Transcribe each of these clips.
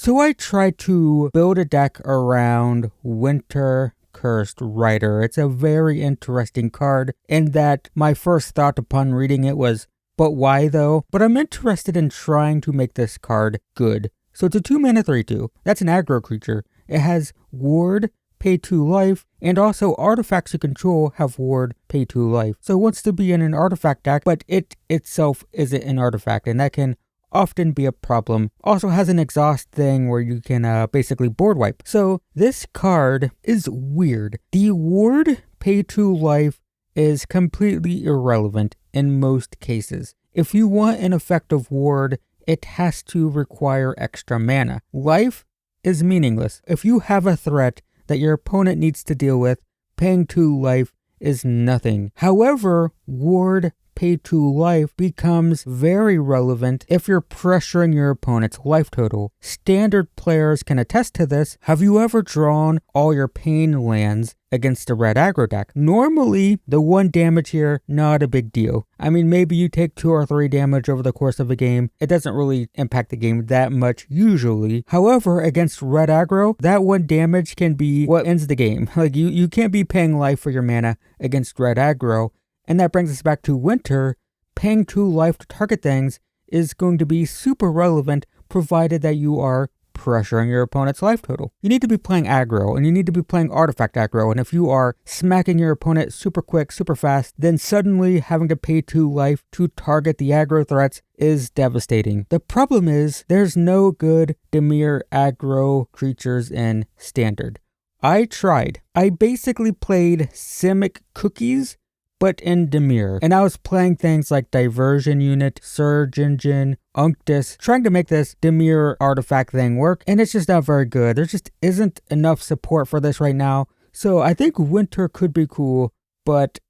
So I tried to build a deck around Winter Cursed Rider. It's a very interesting card in that my first thought upon reading it was, but why though? But I'm interested in trying to make this card good. So it's a 2-mana 3/2. That's an aggro creature. It has Ward, pay 2 life, and also artifacts you control have Ward, pay 2 life. So it wants to be in an artifact deck, but it itself isn't an artifact, and that can often be a problem. Also has an exhaust thing where you can basically board wipe. So this card is weird. The Ward, pay 2 life is completely irrelevant in most cases. If you want an effective ward, it has to require extra mana. Life is meaningless. If you have a threat that your opponent needs to deal with, paying 2 life is nothing. However, Ward, pay 2 life becomes very relevant if you're pressuring your opponent's life total. Standard players can attest to this. Have you ever drawn all your pain lands against a red aggro deck? Normally, the 1 damage here, not a big deal. I mean, maybe you take 2 or 3 damage over the course of a game. It doesn't really impact the game that much usually. However, against red aggro, that 1 damage can be what ends the game. Like you can't be paying life for your mana against red aggro. And that brings us back to Winter. Paying 2 life to target things is going to be super relevant provided that you are pressuring your opponent's life total. You need to be playing aggro, and you need to be playing artifact aggro, and if you are smacking your opponent super quick, super fast, then suddenly having to pay 2 life to target the aggro threats is devastating. The problem is, there's no good Temur aggro creatures in Standard. I tried. I basically played Simic Cookies, but in Temur. And I was playing things like Diversion Unit, Surge Engine, Unctus, trying to make this Temur artifact thing work, and it's just not very good. There just isn't enough support for this right now. So I think Winter could be cool, but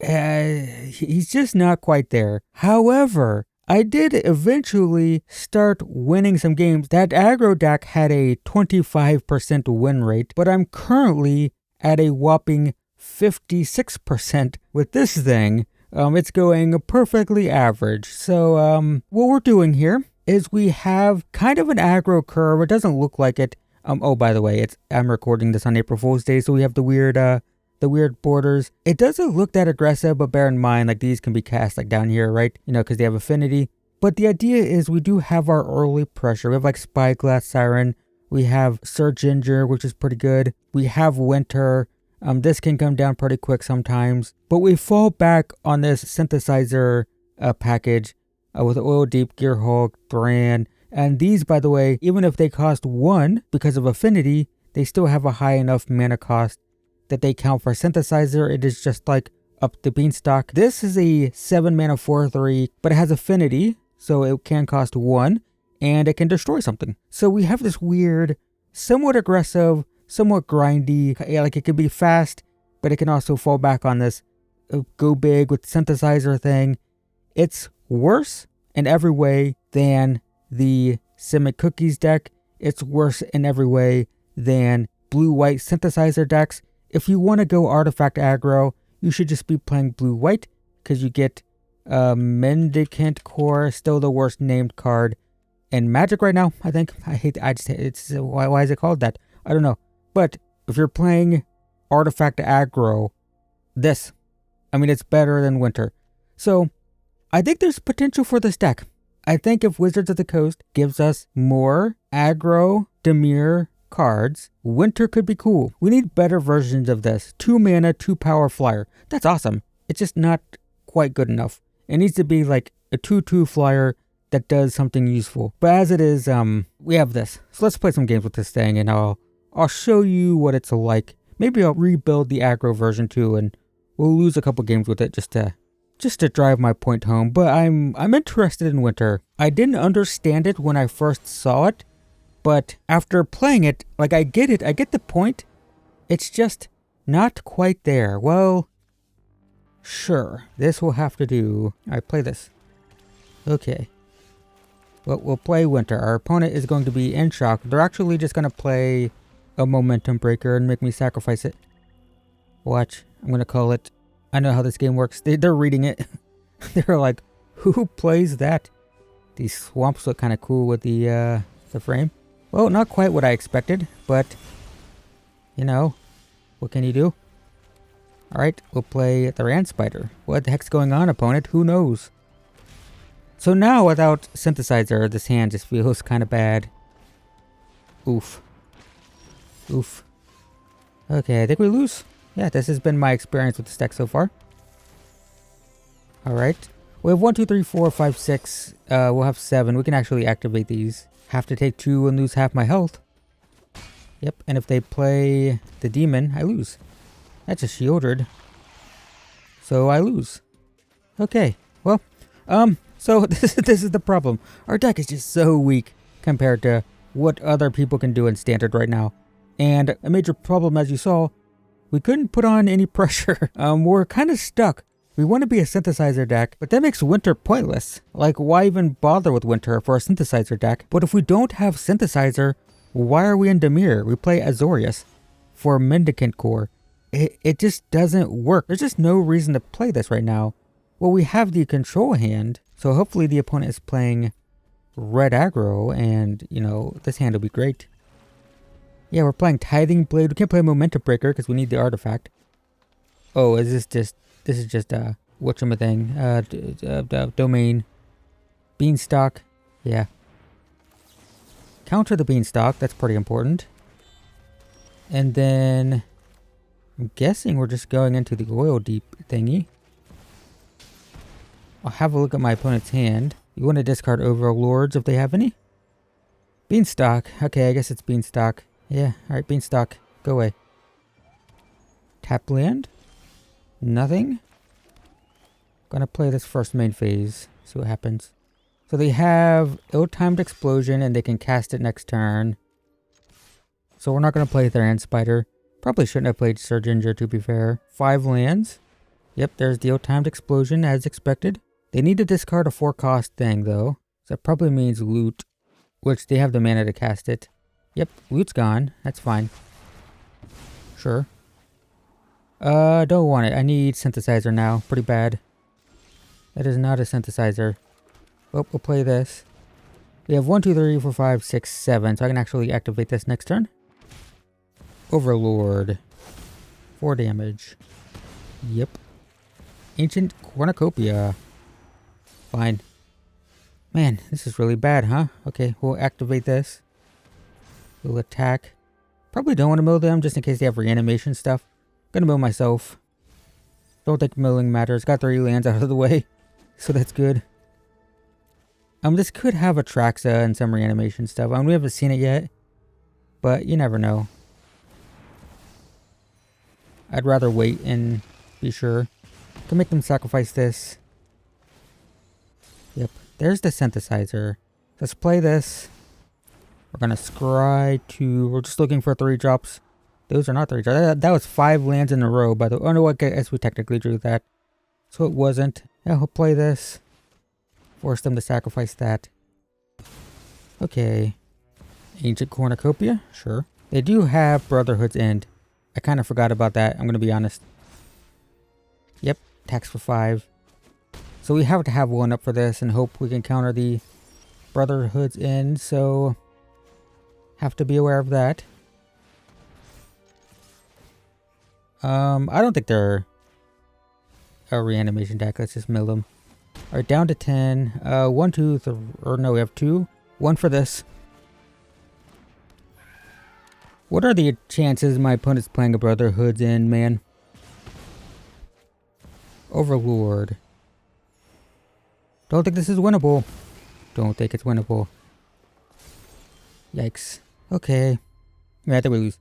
he's just not quite there. However, I did eventually start winning some games. That aggro deck had a 25% win rate, but I'm currently at a whopping 56% with this thing. It's going perfectly average. So what we're doing here is we have kind of an aggro curve. It doesn't look like it. Oh, by the way, I'm recording this on April Fool's Day, so we have the weird borders. It doesn't look that aggressive, but bear in mind, like, these can be cast like down here, right? You know, because they have affinity. But the idea is we do have our early pressure. We have like Spyglass Siren. We have Surge Engine, which is pretty good. We have Winter. This can come down pretty quick sometimes, but we fall back on this synthesizer package with Oil Deep, Gearhulk, Thran, and these, by the way, even if they cost 1 because of affinity, they still have a high enough mana cost that they count for synthesizer. It is just like up the Beanstalk. This is a 7 mana 4/3, but it has affinity, so it can cost 1, and it can destroy something. So we have this weird, somewhat aggressive, somewhat grindy, like it can be fast, but it can also fall back on this go big with synthesizer thing. It's worse in every way than the Simic Cookies deck. It's worse in every way than blue-white synthesizer decks. If you want to go artifact aggro, you should just be playing blue-white, because you get Mendicant Core, still the worst named card in Magic right now, I think. Why is it called that? I don't know. But if you're playing artifact aggro, it's better than Winter. So I think there's potential for this deck. I think if Wizards of the Coast gives us more aggro Temur cards, Winter could be cool. We need better versions of this. 2 mana, 2 power flyer. That's awesome. It's just not quite good enough. It needs to be like a 2/2 flyer that does something useful. But as it is, we have this. So let's play some games with this thing, and I'll show you what it's like. Maybe I'll rebuild the aggro version too, and we'll lose a couple games with it just to drive my point home. But I'm interested in Winter. I didn't understand it when I first saw it, but after playing it, like, I get it. I get the point. It's just not quite there. Well, sure, this will have to do. I play this. Okay. Well, we'll play Winter. Our opponent is going to be in shock. They're actually just going to play a momentum breaker and make me sacrifice it. Watch. I'm going to call it. I know how this game works. They're reading it. They're like, who plays that? These swamps look kind of cool with the frame. Well, not quite what I expected, but, you know, what can you do? Alright, we'll play the Rand Spider. What the heck's going on, opponent? Who knows? So now, without Synthesizer, this hand just feels kind of bad. Oof. Oof. Okay, I think we lose. Yeah, this has been my experience with this deck so far. Alright. We have 1, 2, 3, 4, 5, 6. We'll have 7. We can actually activate these. Have to take 2 and lose half my health. Yep, and if they play the demon, I lose. That's a shielded. So I lose. Okay, well, so this is the problem. Our deck is just so weak compared to what other people can do in Standard right now. And a major problem, as you saw, we couldn't put on any pressure. We're kind of stuck. We want to be a Synthesizer deck, but that makes Winter pointless. Like, why even bother with Winter for a Synthesizer deck? But if we don't have Synthesizer, why are we in Temur? We play Azorius for Mendicant Core. It just doesn't work. There's just no reason to play this right now. Well, we have the control hand, so hopefully the opponent is playing red aggro, and, you know, this hand will be great. Yeah, we're playing Tithing Blade. We can't play Momentum Breaker because we need the artifact. Oh, is this just... This is just whatchamething, domain. Beanstalk, yeah. Counter the Beanstalk, that's pretty important. And then, I'm guessing we're just going into the oil deep thingy. I'll have a look at my opponent's hand. You want to discard Overlords if they have any? Beanstalk, okay, I guess it's Beanstalk. Yeah, alright, Beanstalk, go away. Tap land? Nothing. Gonna play this first main phase. See what happens. So they have ill-timed explosion and they can cast it next turn. So we're not gonna play Rand Spider. Probably shouldn't have played Sir Ginger, to be fair. 5 lands. Yep, there's the ill-timed explosion as expected. They need to discard a 4-cost thing though. So that probably means loot, which they have the mana to cast it. Yep, loot's gone. That's fine. Sure. Don't want it. I need Synthesizer now. Pretty bad. That is not a Synthesizer. Oh, we'll play this. We have 1, 2, 3, 4, 5, 6, 7. So I can actually activate this next turn. Overlord. 4 damage. Yep. Ancient Cornucopia. Fine. Man, this is really bad, huh? Okay, we'll activate this. We'll attack. Probably don't want to mill them just in case they have reanimation stuff. Gonna mill myself. Don't think milling matters. Got 3 lands out of the way, so that's good. This could have a Traxa and some reanimation stuff. We haven't seen it yet, but you never know. I'd rather wait and be sure. Can make them sacrifice this. Yep, there's the Synthesizer. Let's play this. We're gonna scry to... We're just looking for 3 drops. Those are not 3 drops. That was 5 lands in a row, by the way. Oh no, I guess we technically drew that. So it wasn't. Yeah, we'll play this. Force them to sacrifice that. Okay. Ancient Cornucopia? Sure. They do have Brotherhood's End. I kind of forgot about that, I'm gonna be honest. Yep, tax for 5. So we have to have 1 up for this and hope we can counter the Brotherhood's End, so... Have to be aware of that. I don't think they're a reanimation deck. Let's just mill them. Alright, down to 10. 1, 2, 3, or no, we have 2. 1 for this. What are the chances my opponent's playing a Brotherhood's End, man? Overlord. Don't think this is winnable. Don't think it's winnable. Yikes. Okay. Yeah, I think we lose.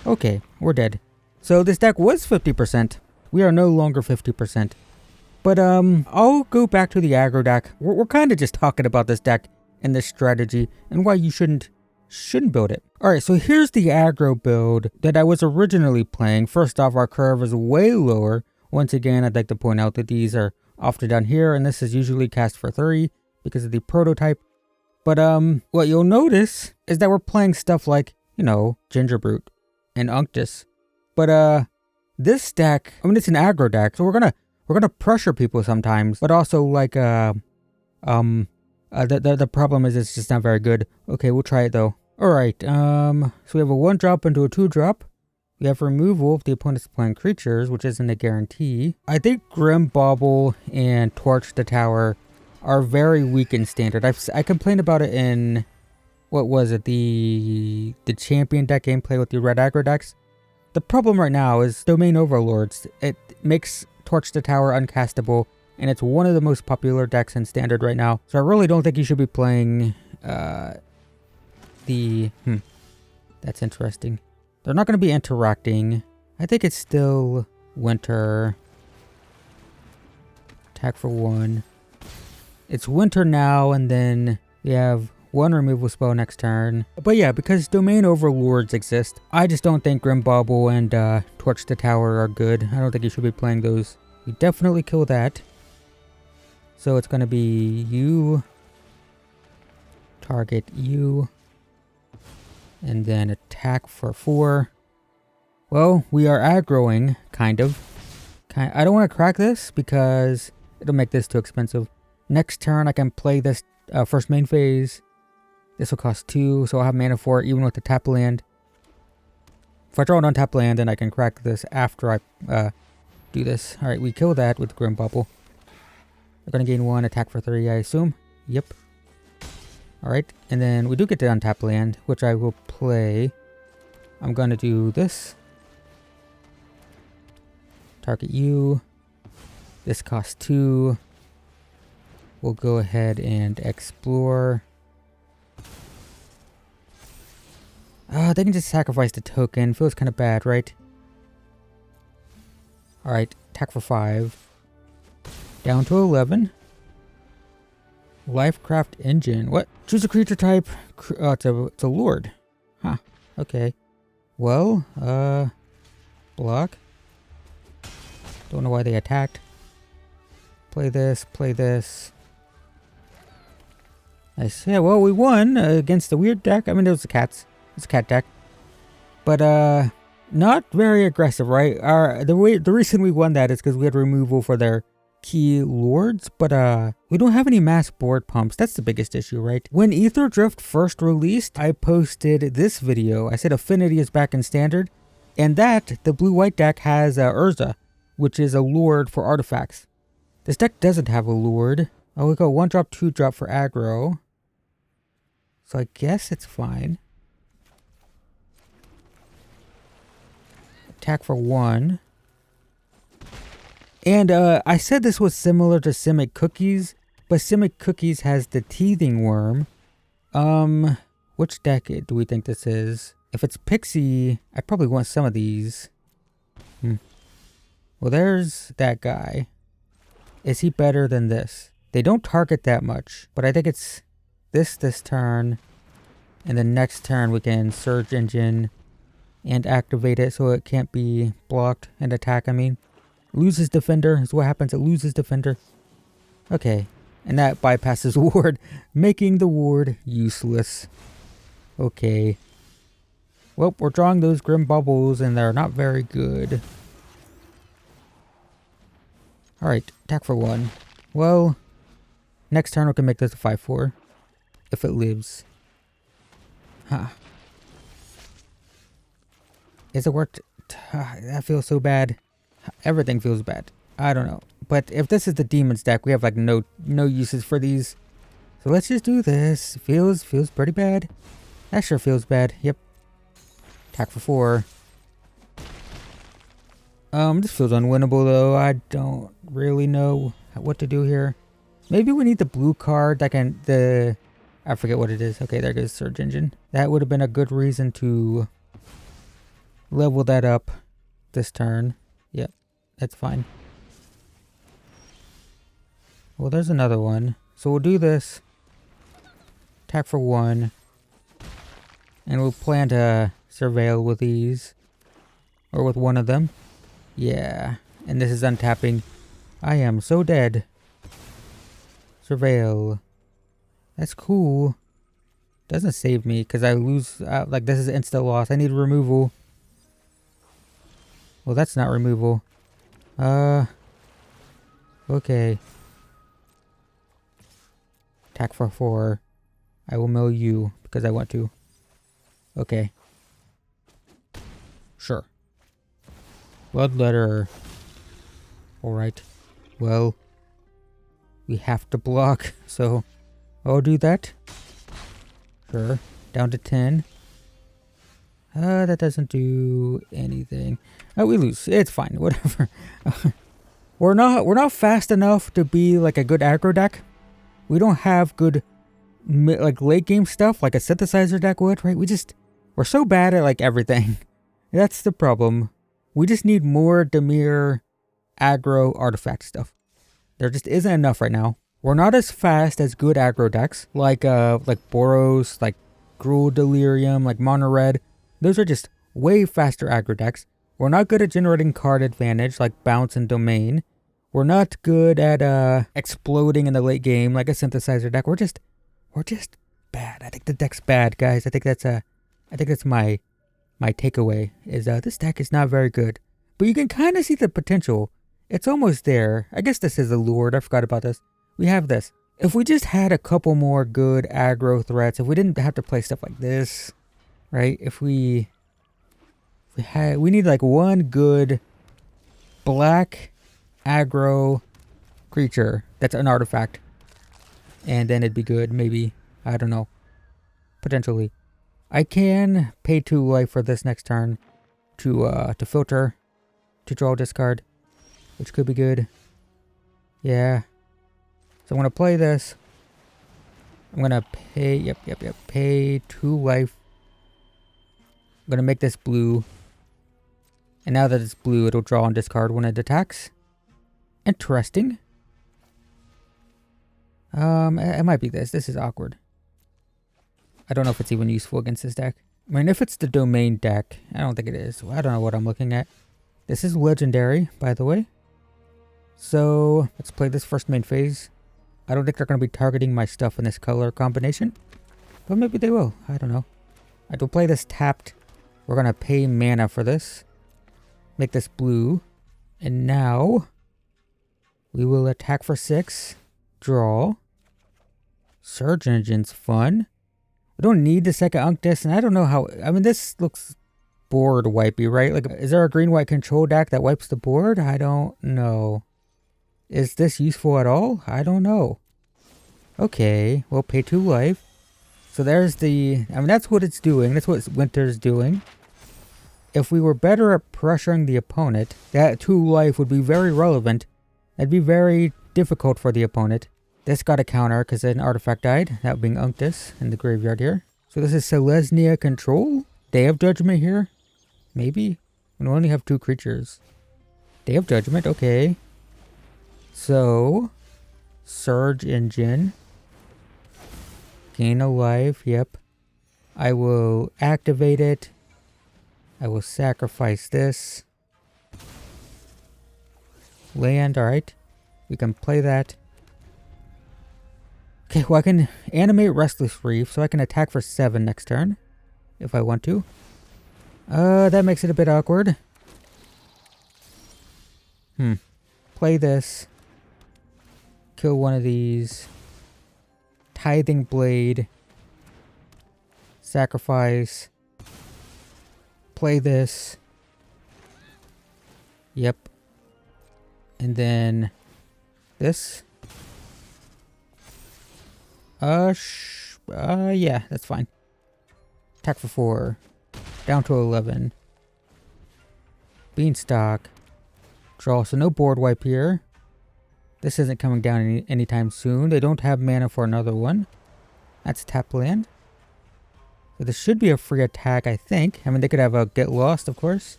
Okay, we're dead. So this deck was 50%. We are no longer 50%. But I'll go back to the aggro deck. We're kind of just talking about this deck and this strategy and why you shouldn't build it. Alright, so here's the aggro build that I was originally playing. First off, our curve is way lower. Once again, I'd like to point out that these are often down here, and this is usually cast for 3 because of the prototype. But what you'll notice is that we're playing stuff like, you know, Gingerbrute and Unctus. But this deck, I mean, it's an aggro deck, so we're gonna pressure people sometimes, but also like The problem is it's just not very good. Okay, we'll try it though. Alright, so we have a 1-drop into a 2-drop. We have removal of the opponent's playing creatures, which isn't a guarantee. I think Grim Bauble and Torch the Tower are very weak in standard. I complained about it in, what was it, the champion deck gameplay with the red aggro decks. The problem right now is Domain Overlords. It makes Torch the Tower uncastable, and it's one of the most popular decks in standard right now. So I really don't think you should be playing that's interesting. They're not going to be interacting. I think it's still winter. Attack for 1. It's winter now, and then we have 1 removal spell next turn. But yeah, because Domain Overlords exist, I just don't think Grim Bauble and Torch the Tower are good. I don't think you should be playing those. We definitely kill that. So it's going to be you, target you, and then attack for 4. Well, we are aggroing, kind of. I don't want to crack this because it'll make this too expensive. Next turn, I can play this first main phase. This will cost 2, so I'll have mana for it even with the tap land. If I draw an untap land, then I can crack this after I do this. Alright, we kill that with Grim Bubble. We're going to gain 1, attack for 3, I assume. Yep. Alright, and then we do get to untap land, which I will play. I'm going to do this. Target you. This costs 2. We'll go ahead and explore. They can just sacrifice the token. Feels kind of bad, right? Alright, attack for 5. Down to 11. Lifecraft Engine. What? Choose a creature type. It's a Lord. Huh. Okay. Well, block. Don't know why they attacked. Play this, play this. I say, well, we won against the weird deck. I mean, it was the cats. It's a cat deck. But, not very aggressive, right? The reason we won that is because we had removal for their key lords, but we don't have any mass board pumps. That's the biggest issue, right? When Ether Drift first released, I posted this video. I said Affinity is back in standard, and that the blue-white deck has Urza, which is a lord for artifacts. This deck doesn't have a lord. Oh, we go 1-drop, 2-drop for aggro. So I guess it's fine. Attack for 1. And I said this was similar to Simic Cookies, but Simic Cookies has the Teething Worm. Which deck do we think this is? If it's Pixie, I probably want some of these. Well, there's that guy. Is he better than this? They don't target that much, but I think it's this turn. And then next turn we can Surge Engine and activate it so it can't be blocked and attack, I mean. Loses Defender is what happens. It loses Defender. Okay. And that bypasses Ward, making the Ward useless. Okay. Well, we're drawing those Grim Bubbles and they're not very good. Alright, attack for 1. Well, next turn we can make this a 5-4. If it lives. Huh. Is it worth... that feels so bad. Everything feels bad. I don't know. But if this is the Demons deck, we have like no uses for these. So let's just do this. Feels pretty bad. That sure feels bad. Yep. Attack for 4. This feels unwinnable though. I don't really know what to do here. Maybe we need the blue card that can I forget what it is. Okay, there goes Surge Engine. That would have been a good reason to level that up this turn. Yep, that's fine. Well, there's another one. So we'll do this. Attack for 1. And we'll plan to surveil with these. Or with one of them. Yeah. And this is untapping. I am so dead. Surveil. That's cool. Doesn't save me because I lose. Like, this is instant loss. I need removal. Well, that's not removal. Okay. Attack for 4. I will mill you because I want to. Okay. Sure. Bloodletter. Alright. Well, we have to block, so I'll do that. Sure. Down to 10. That doesn't do anything. Oh, we lose. It's fine. Whatever. We're not fast enough to be like a good aggro deck. We don't have good like late game stuff like a synthesizer deck would, right? We're so bad at like everything. That's the problem. We just need more Temur aggro artifact stuff. There just isn't enough right now. We're not as fast as good aggro decks like Boros, like Gruul Delirium, like Mono Red. Those are just way faster aggro decks. We're not good at generating card advantage like Bounce and Domain. We're not good at exploding in the late game like a synthesizer deck. We're just bad. I think the deck's bad, guys. I think that's my takeaway is this deck is not very good. But you can kind of see the potential. It's almost there. I guess this is a Lord. I forgot about this. We have this. If we just had a couple more good aggro threats, if we didn't have to play stuff like this, right? If we need like one good black aggro creature that's an artifact, and then it'd be good. Maybe, I don't know, potentially. I can pay 2 life for this next turn to filter, to draw a discard, which could be good. Yeah. So I'm gonna play this. I'm gonna pay, pay 2 life. I'm gonna make this blue. And now that it's blue, it'll draw and discard when it attacks. Interesting. It might be this. This is awkward. I don't know if it's even useful against this deck. I mean, if it's the domain deck, I don't think it is. I don't know what I'm looking at. This is legendary, by the way. So, let's play this first main phase. I don't think they're going to be targeting my stuff in this color combination. But maybe they will. I don't know. I will play this tapped. We're going to pay mana for this. Make this blue. And now, we will attack for 6. Draw. Surge Engine's fun. We don't need the second Unctus, and I don't know how... I mean, this looks board wipey, right? Like, is there a green-white control deck that wipes the board? I don't know. Is this useful at all? I don't know. Okay, we'll pay 2 life. So there's the... I mean, that's what it's doing. That's what Winter's doing. If we were better at pressuring the opponent, that 2 life would be very relevant. That'd be very difficult for the opponent. This got a counter because an artifact died, that being Unctus in the graveyard here. So this is Selesnya control? Day of Judgment here? Maybe? We only have 2 creatures. Day of Judgment, okay. So, Surge Engine. Gain a life, yep. I will activate it. I will sacrifice this. Land, alright. We can play that. Okay, well I can animate Restless Reef, so I can attack for 7 next turn. If I want to. That makes it a bit awkward. Play this. Kill one of these. Tithing Blade. Sacrifice. Play this. Yep. And then this. Yeah, that's fine. Attack for 4. Down to 11. Beanstalk. Draw, so no board wipe here. This isn't coming down anytime soon. They don't have mana for another one. That's tap land. So this should be a free attack, I think. I mean, they could have a get lost, of course.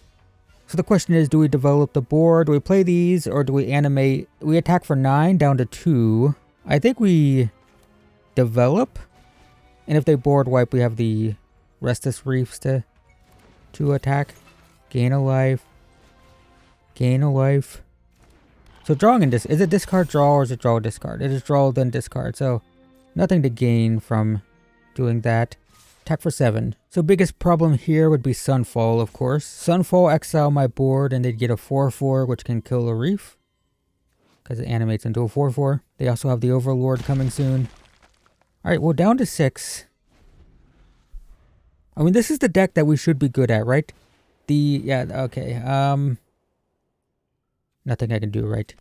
So the question is, do we develop the board? Do we play these, or do we animate? We attack for 9, down to 2. I think we develop. And if they board wipe, we have the Restless Reefs to attack. Gain a life. Gain a life. So drawing in this, is it discard draw or is it draw discard? It is draw then discard, so nothing to gain from doing that. Attack for 7. So biggest problem here would be Sunfall, of course. Sunfall exile my board and they'd get a 4/4 which can kill a reef. Because it animates into a 4/4. They also have the Overlord coming soon. Alright, well, down to 6. I mean, this is the deck that we should be good at, right? Yeah, okay. Nothing I can do, right?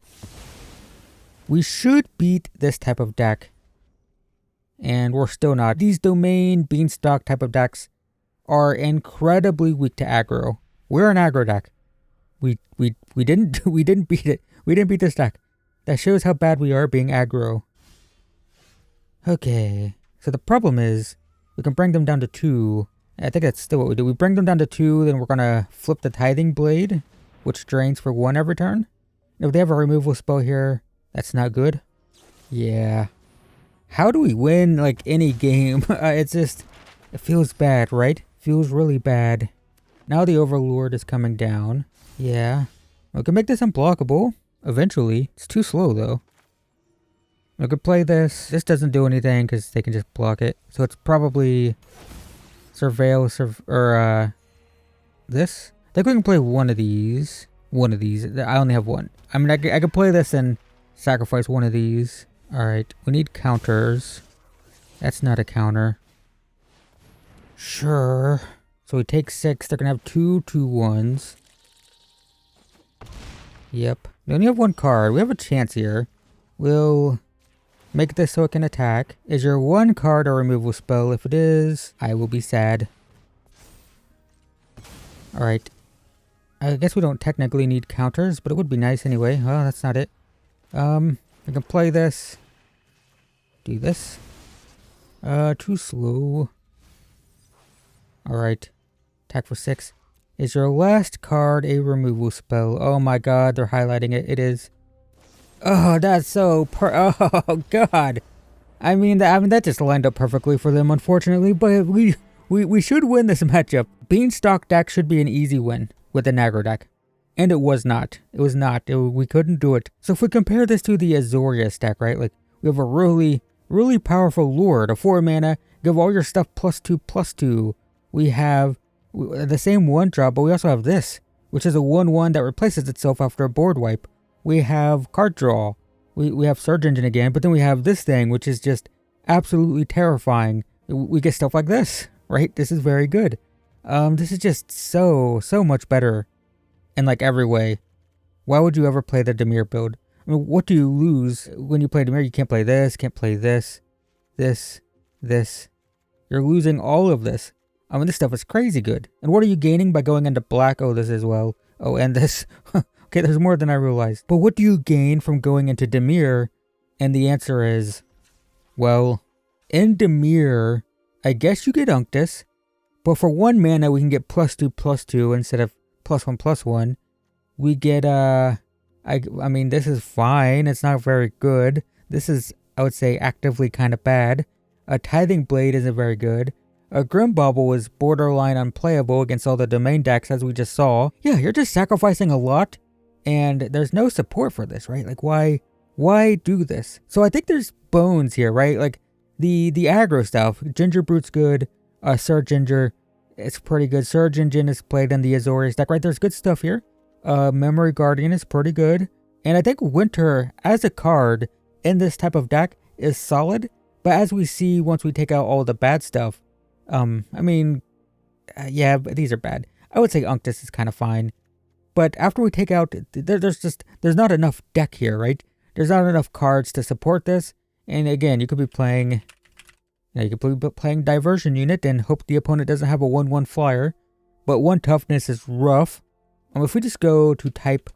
We should beat this type of deck. And we're still not. These domain Beanstalk type of decks are incredibly weak to aggro. We're an aggro deck. We didn't beat it. We didn't beat this deck. That shows how bad we are being aggro. Okay. So the problem is we can bring them down to 2. I think that's still what we do. We bring them down to 2, then we're gonna flip the Tithing Blade, which drains for 1 every turn. And if they have a removal spell here, that's not good. Yeah. How do we win, like, any game? It's just, it feels bad, right? Feels really bad. Now the Overlord is coming down. Yeah. We can make this unblockable, eventually. It's too slow, though. We could play this. This doesn't do anything, because they can just block it. So it's probably Surveil, this? I think we can play one of these. One of these. I only have one. I mean, I could play this and sacrifice one of these. Alright, we need counters. That's not a counter. Sure. So we take 6. They're going to have 2 2/1s. Yep. We only have 1 card. We have a chance here. We'll make this so it can attack. Is your 1 card a removal spell? If it is, I will be sad. Alright. I guess we don't technically need counters, but it would be nice anyway. Oh, that's not it. We can play this. Do this. Too slow. Alright. Attack for 6. Is your last card a removal spell? Oh my god, they're highlighting it. It is. Oh, that's so oh god. I mean that just lined up perfectly for them, unfortunately, but we should win this matchup. Beanstalk deck should be an easy win with an aggro deck. And it was not. It was not. We couldn't do it. So if we compare this to the Azorius deck, right? Like, we have a really powerful Lord, a 4 mana, give all your stuff +2/+2. We have the same 1-drop, but we also have this, which is a 1/1 that replaces itself after a board wipe. We have card draw. We have Surge Engine again, but then we have this thing, which is just absolutely terrifying. We get stuff like this, right? This is very good. This is just so much better in like every way. Why would you ever play the Temur build? I mean, what do you lose when you play Temur? You can't play this, can't play this. You're losing all of this. I mean, this stuff is crazy good. And what are you gaining by going into black? Oh, this as well. Oh, and this. Okay, there's more than I realized. But what do you gain from going into Temur? And the answer is, well, in Temur, I guess you get Unctus. But for 1 mana, we can get +2/+2 instead of +1/+1. We get, I mean, this is fine. It's not very good. This is, I would say, actively kind of bad. A Tithing Blade isn't very good. A Grim Bauble is borderline unplayable against all the domain decks, as we just saw. Yeah, you're just sacrificing a lot, and there's no support for this, right? Like, why do this? So I think there's bones here, right? Like, the aggro stuff. Ginger Brute's good. Surge Ginger, it's pretty good. Surge Engine is played in the Azorius deck, right? There's good stuff here. Memory Guardian is pretty good. And I think Winter, as a card in this type of deck, is solid. But as we see, once we take out all the bad stuff, I mean, yeah, but these are bad. I would say Unctus is kind of fine. But after we take out, there's not enough deck here, right? There's not enough cards to support this. And again, you could be playing... Now you could be playing Diversion Unit and hope the opponent doesn't have a 1/1 flyer. But 1 toughness is rough. If we just go to type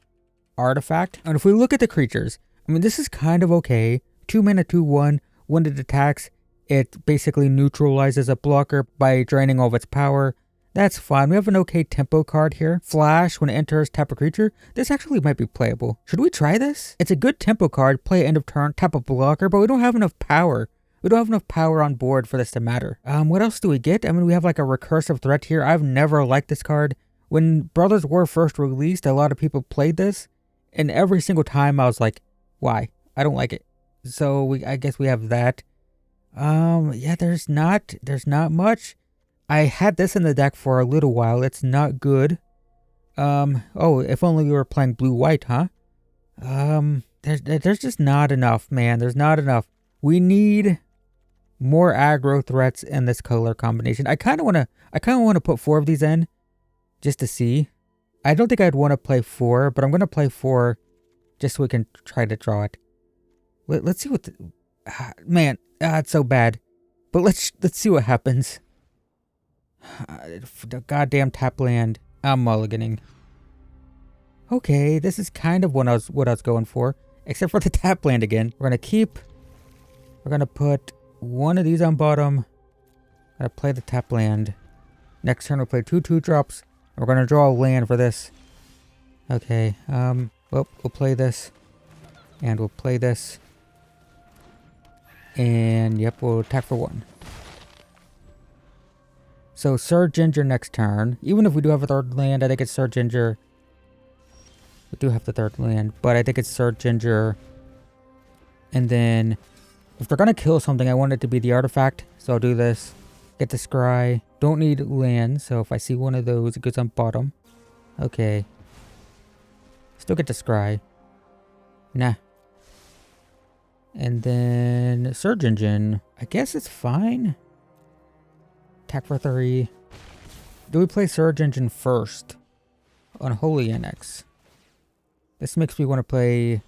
Artifact, and if we look at the creatures, I mean, this is kind of okay. 2 mana, 2/1. When it attacks, it basically neutralizes a blocker by draining all of its power. That's fine. We have an okay tempo card here. Flash, when it enters, tap a creature. This actually might be playable. Should we try this? It's a good tempo card. Play end of turn, tap a blocker, but we don't have enough power. We don't have enough power on board for this to matter. What else do we get? I mean, we have like a recursive threat here. I've never liked this card. When Brothers War first released, a lot of people played this. And every single time I was like, why? I don't like it. So I guess we have that. Yeah, there's not much. I had this in the deck for a little while. It's not good. Oh, if only we were playing blue-white, huh? There's just not enough, man. There's not enough. We need more aggro threats in this color combination. I kind of want to put 4 of these in just to see. I don't think I'd want to play 4, but I'm going to play 4 just so we can try to draw it. Let's see what the... man, it's so bad. But let's see what happens. The goddamn tap land. I'm mulliganing. Okay, this is kind of what I was going for. Except for the tap land again. We're going to put one of these on bottom. Gonna play the tap land. Next turn we'll play 2 2-drops. We're going to draw a land for this. Okay, well, we'll play this. And we'll play this. And, yep, we'll attack for 1. So, Sir Ginger next turn. Even if we do have a 3rd land, I think it's Sir Ginger. We do have the 3rd land, but I think it's Sir Ginger. And then, if they're going to kill something, I want it to be the artifact. So, I'll do this. Get the scry. Don't need land, so if I see one of those, it goes on bottom. Okay. Still get the scry. Nah. And then Surge Engine. I guess it's fine. Attack for 3. Do we play Surge Engine first? On Holy Annex. This makes me want to play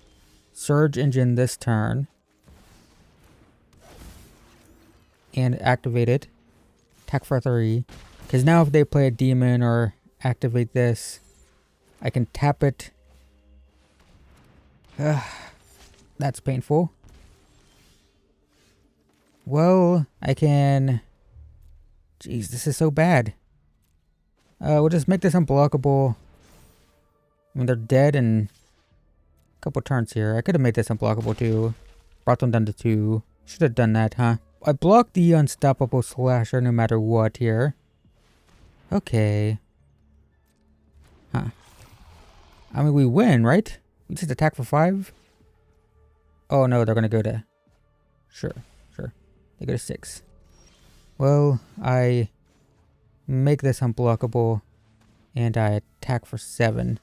Surge Engine this turn. And activate it. Attack for 3. Because now if they play a demon or activate this, I can tap it. That's painful. Well, I can... Jeez, this is so bad. We'll just make this unblockable. I mean, they're dead in a couple turns here. I could have made this unblockable too. Brought them down to 2. Should have done that, huh? I blocked the unstoppable slasher no matter what here. Okay. Huh. I mean, we win, right? We just attack for 5? Oh no, they're gonna go to... Sure. They go to 6. Well, I make this unblockable, and I attack for 7.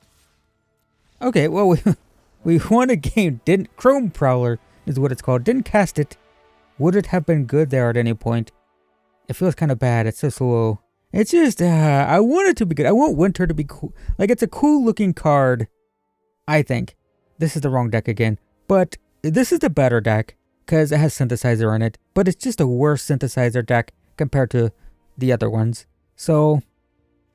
Okay, well, we won a game. Chrome Prowler is what it's called. Didn't cast it. Would it have been good there at any point? It feels kind of bad. It's so slow. It's just, I want it to be good. I want Winter to be cool. Like, it's a cool looking card, I think. This is the wrong deck again. But this is the better deck, because it has Synthesizer in it. But it's just a worse Synthesizer deck compared to the other ones. So,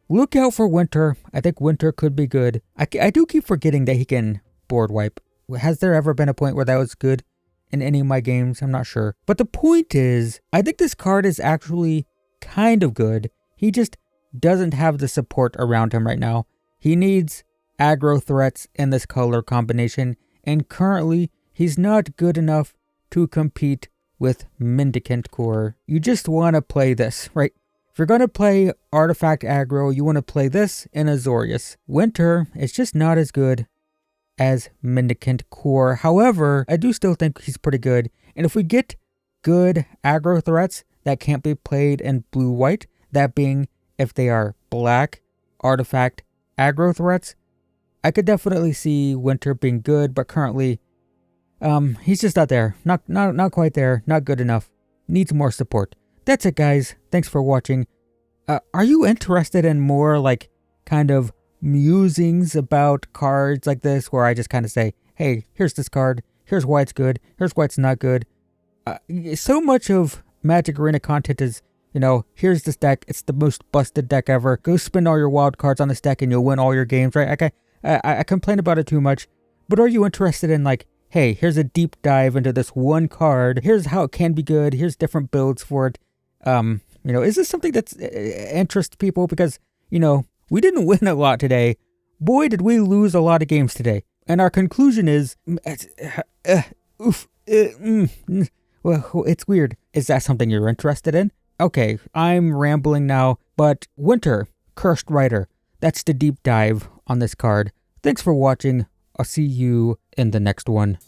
look out for Winter. I think Winter could be good. I do keep forgetting that he can board wipe. Has there ever been a point where that was good in any of my games? I'm not sure. But the point is, I think this card is actually kind of good. He just doesn't have the support around him right now. He needs aggro threats in this color combination. And currently, he's not good enough to compete with Mendicant Core. You just want to play this, right? If you're going to play Artifact Aggro, you want to play this in Azorius. Winter is just not as good as Mendicant Core. However, I do still think he's pretty good. And if we get good aggro threats that can't be played in blue-white, that being if they are black Artifact aggro threats, I could definitely see Winter being good, but currently he's just not there. Not quite there. Not good enough. Needs more support. That's it, guys. Thanks for watching. Are you interested in more, like, kind of musings about cards like this, where I just kind of say, hey, here's this card. Here's why it's good. Here's why it's not good. So much of Magic Arena content is, you know, here's this deck. It's the most busted deck ever. Go spend all your wild cards on this deck and you'll win all your games, right? I complain about it too much. But are you interested in, like, hey, here's a deep dive into this one card. Here's how it can be good. Here's different builds for it. You know, is this something that's interests people? Because, you know, we didn't win a lot today. Boy, did we lose a lot of games today. And our conclusion is, well, it's weird. Is that something you're interested in? Okay, I'm rambling now, but Winter, Cursed Rider. That's the deep dive on this card. Thanks for watching. I'll see you in the next one.